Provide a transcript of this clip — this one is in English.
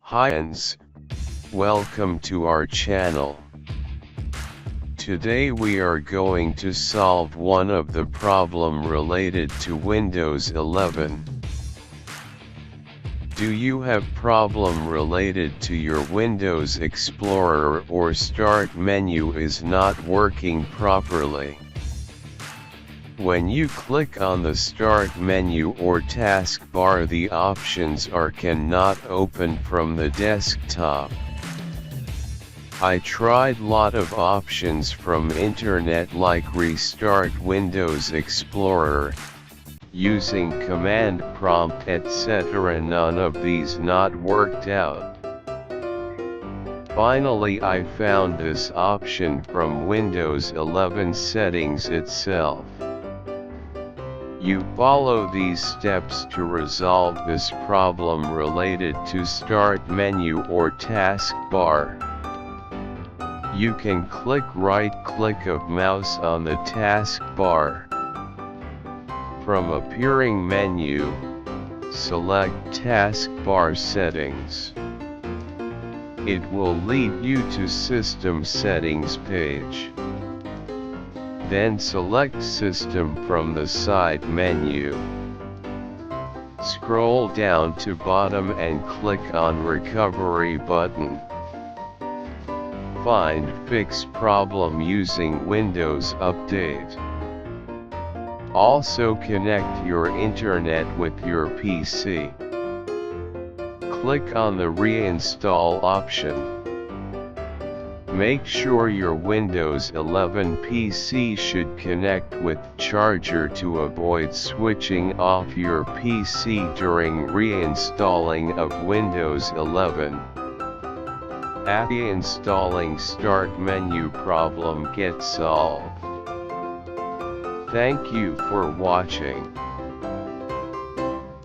Hi and welcome to our channel. Today we are going to solve one of the problem related to Windows 11. Do you have problem related to your Windows Explorer or Start menu is not working properly? When you click on the Start menu or taskbar, the options cannot open from the desktop. I tried lot of options from internet like restart Windows Explorer, using command prompt etc. None of these not worked out. Finally I found this option from Windows 11 settings itself. You follow these steps to resolve this problem related to Start menu or taskbar. You can click right-click of mouse on the taskbar. From appearing menu, select Taskbar Settings. It will lead you to System Settings page. Then select System from the side menu. Scroll down to bottom and click on Recovery button. Find Fix Problem using Windows Update. Also connect your internet with your PC. Click on the Reinstall option. Make sure your Windows 11 PC should connect with charger to avoid switching off your PC during reinstalling of Windows 11. After installing Start menu problem gets solved. Thank you for watching.